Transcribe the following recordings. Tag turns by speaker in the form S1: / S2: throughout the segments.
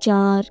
S1: 4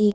S1: 1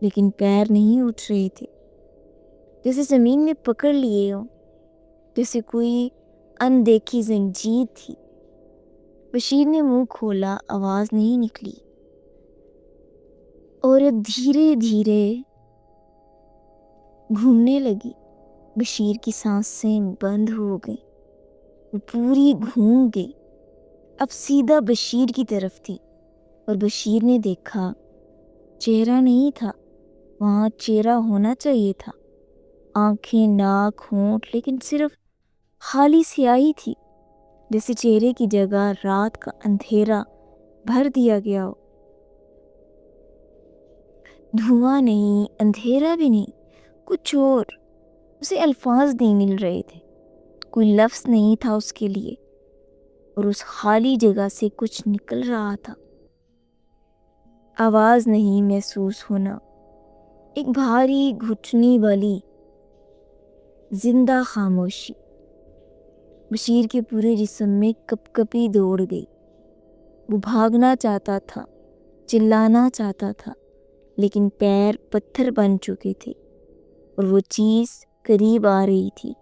S1: لیکن پیر نہیں اٹھ رہے تھے، جیسے زمین نے پکڑ لیے ہوں، جیسے کوئی اندیکھی زنجیر تھی۔ بشیر نے منہ کھولا، آواز نہیں نکلی۔ عورت دھیرے دھیرے گھومنے لگی۔ بشیر کی سانسیں بند ہو گئی، وہ پوری گھوم گئی، اب سیدھا بشیر کی طرف تھی۔ اور بشیر نے دیکھا، چہرہ نہیں تھا وہاں، چہرہ ہونا چاہیے تھا، آنکھیں، ناک، ہونٹ، لیکن صرف خالی سیاہی تھی، جیسے چہرے کی جگہ رات کا اندھیرا بھر دیا گیا ہو۔ دھواں نہیں، اندھیرا بھی نہیں، کچھ اور۔ اسے الفاظ نہیں مل رہے تھے، کوئی لفظ نہیں تھا اس کے لیے، اور اس خالی جگہ سے کچھ نکل رہا تھا۔ آواز نہیں محسوس ہونا، ایک بھاری گھٹنی والی زندہ خاموشی۔ بشیر کے پورے جسم میں کپ کپی دوڑ گئی۔ وہ بھاگنا چاہتا تھا، چلانا چاہتا تھا، لیکن پیر پتھر بن چکے تھے، اور وہ چیز قریب آ رہی تھی،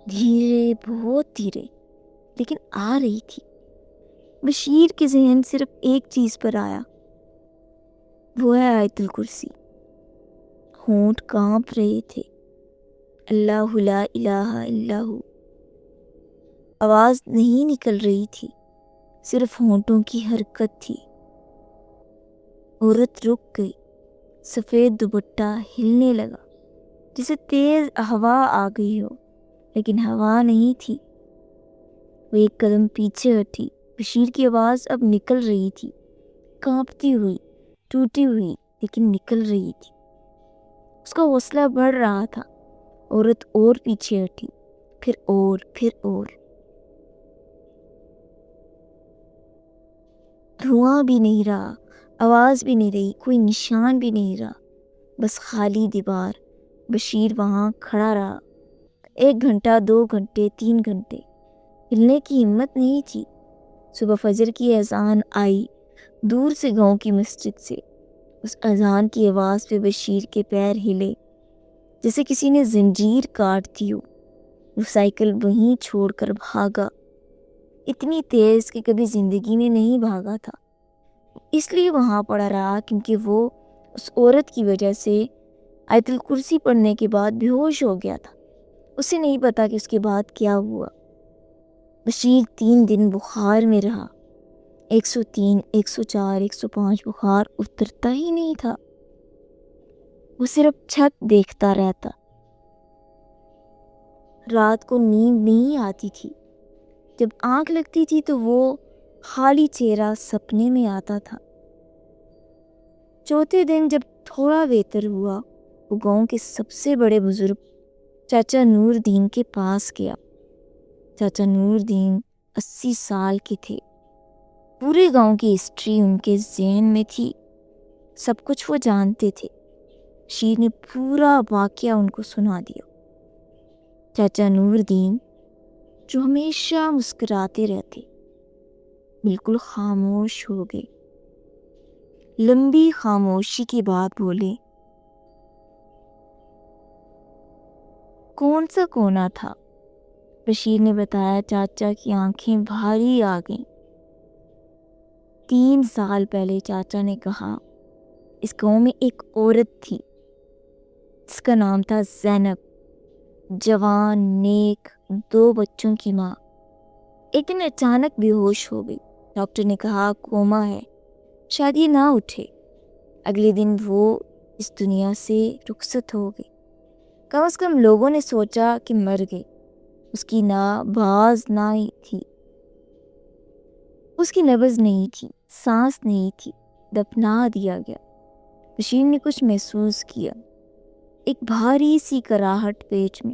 S1: دھیرے، بہت دھیرے، لیکن آ رہی تھی۔ بشیر کے ذہن صرف ایک چیز پر آیا، وہ ہے آیت الکرسی۔ ہونٹ کانپ رہے تھے، اللہ لا الہ الا ہو۔ آواز نہیں نکل رہی تھی، صرف ہونٹوں کی حرکت تھی۔ عورت رک گئی، سفید دوپٹہ ہلنے لگا، جسے تیز ہوا آ گئی ہو، لیکن ہوا نہیں تھی۔ وہ ایک قدم پیچھے ہٹی۔ بشیر کی آواز اب نکل رہی تھی، کانپتی ہوئی، ٹوٹی ہوئی، لیکن نکل رہی تھی۔ اس کا حوصلہ بڑھ رہا تھا۔ عورت اور پیچھے ہٹی، پھر اور، پھر اور۔ دھواں بھی نہیں رہا، آواز بھی نہیں رہی، کوئی نشان بھی نہیں رہا، بس خالی دیوار۔ بشیر وہاں کھڑا رہا، 1 گھنٹہ، 2 گھنٹے، 3 گھنٹے، ہلنے کی ہمت نہیں تھی۔ صبح فجر کی اذان آئی دور سے، گاؤں کی مسجد سے۔ اس اذان کی آواز پہ بشیر کے پیر ہلے، جیسے کسی نے زنجیر کاٹ دی ہو۔ وہ سائیکل وہیں چھوڑ کر بھاگا، اتنی تیز کہ کبھی زندگی میں نہیں بھاگا تھا۔ اس لیے وہاں پڑا رہا کیونکہ وہ اس عورت کی وجہ سے آیت الکرسی پڑھنے کے بعد بے ہوش ہو گیا تھا۔ اسے نہیں پتا کہ اس کے بعد کیا ہوا۔ بشیر 3 دن بخار میں رہا، 103، 104، 105 بخار اترتا ہی نہیں تھا۔ وہ صرف چھت دیکھتا رہتا۔ رات کو نیند نہیں آتی تھی، جب آنکھ لگتی تھی تو وہ خالی چہرہ سپنے میں آتا تھا۔ چوتھے دن جب تھوڑا بہتر ہوا، وہ گاؤں کے سب سے بڑے بزرگ چاچا نور دین کے پاس گیا۔ چاچا نور دین 80 سال کے تھے، پورے گاؤں کی ہسٹری ان کے ذہن میں تھی، سب کچھ وہ جانتے تھے۔ شیر نے پورا واقعہ ان کو سنا دیا۔ چاچا نور دین جو ہمیشہ مسکراتے رہتے، بالکل خاموش ہو گئے۔ لمبی خاموشی کے بعد بولے، کون سا کونا تھا؟ بشیر نے بتایا۔ چاچا کی آنکھیں بھاری آ گئیں۔ 3 سال پہلے چاچا نے کہا، اس گاؤں میں ایک عورت تھی جس کا نام تھا زینب، جوان، نیک، 2 بچوں کی ماں۔ ایک دن اچانک بے ہوش ہو گئی۔ ڈاکٹر نے کہا کوما ہے، شاید یہ نہ اٹھے۔ اگلے دن وہ اس دنیا سے رخصت ہو گئی۔ کم از کم لوگوں نے سوچا کہ مر گئی۔ اس کی نہ باز نہ تھی، اس کی نبض نہیں تھی، سانس نہیں تھی، دفنا دیا گیا۔ بشیر نے کچھ محسوس کیا، ایک بھاری سی کراہٹ پیٹ میں۔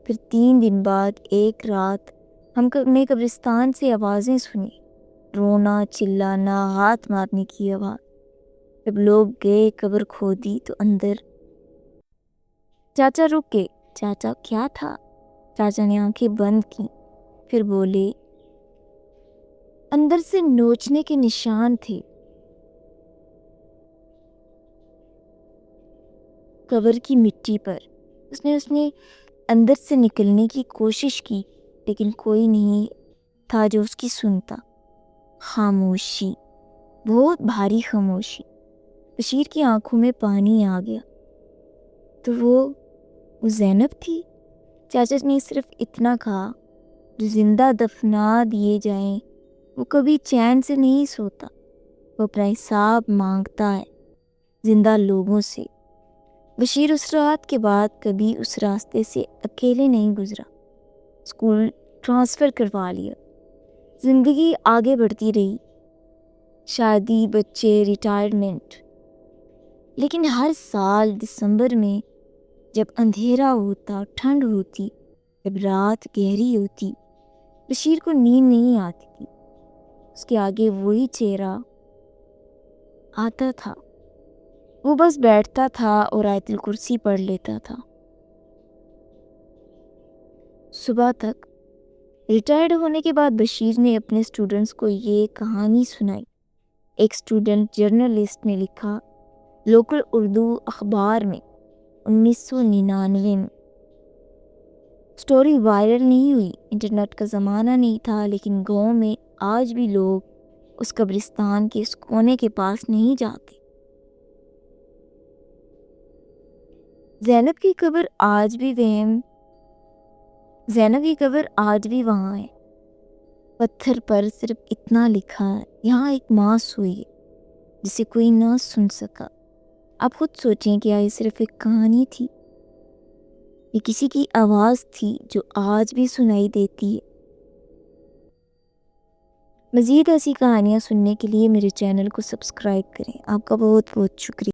S1: پھر 3 دن بعد ایک رات ہم نے قبرستان سے آوازیں سنی، رونا، چلانا، ہاتھ مارنے کی آواز۔ جب لوگ گئے، قبر کھودی تو اندر چاچا رک گئے۔ چاچا کیا تھا؟ چاچا نے آنکھیں بند کی، پھر بولے، اندر سے نوچنے کے نشان تھے۔ قبر کی مٹی پر۔ اس نے اندر سے نکلنے کی کوشش کی لیکن کوئی نہیں تھا جو اس کی سنتا۔ خاموشی، بہت بھاری خاموشی۔ بشیر کی آنکھوں میں پانی آ گیا۔ تو وہ زینب تھی؟ چاچا نے صرف اتنا کہا، جو زندہ دفنا دیے جائیں وہ کبھی چین سے نہیں سوتا، وہ اپنا حساب مانگتا ہے زندہ لوگوں سے۔ بشیر اس رات کے بعد کبھی اس راستے سے اکیلے نہیں گزرا۔ اسکول ٹرانسفر کروا لیا، زندگی آگے بڑھتی رہی، شادی، بچے، ریٹائرمنٹ۔ لیکن ہر سال دسمبر میں جب اندھیرا ہوتا، ٹھنڈ ہوتی، جب رات گہری ہوتی، بشیر کو نیند نہیں آتی تھی۔ اس کے آگے وہی چہرہ آتا تھا، وہ بس بیٹھتا تھا اور آیت الکرسی پڑھ لیتا تھا۔ صبح تک۔ ریٹائرڈ ہونے کے بعد بشیر نے اپنے اسٹوڈنٹس کو یہ کہانی سنائی۔ ایک اسٹوڈنٹ جرنلسٹ نے لکھا، لوکل اردو اخبار میں 1999 میں۔ سٹوری وائرل نہیں ہوئی، انٹرنیٹ کا زمانہ نہیں تھا، لیکن گاؤں میں آج بھی لوگ اس قبرستان کے اس کونے کے پاس نہیں جاتے۔ زینب کی قبر آج بھی وہاں ہے۔ پتھر پر صرف اتنا لکھا ہے، یہاں ایک ماں سوئی ہے جسے کوئی نہ سن سکا۔ آپ خود سوچیں، کیا یہ صرف ایک کہانی تھی؟ یہ کسی کی آواز تھی جو آج بھی سنائی دیتی ہے۔ مزید ایسی کہانیاں سننے کے لیے میرے چینل کو سبسکرائب کریں۔ آپ کا بہت بہت شکریہ۔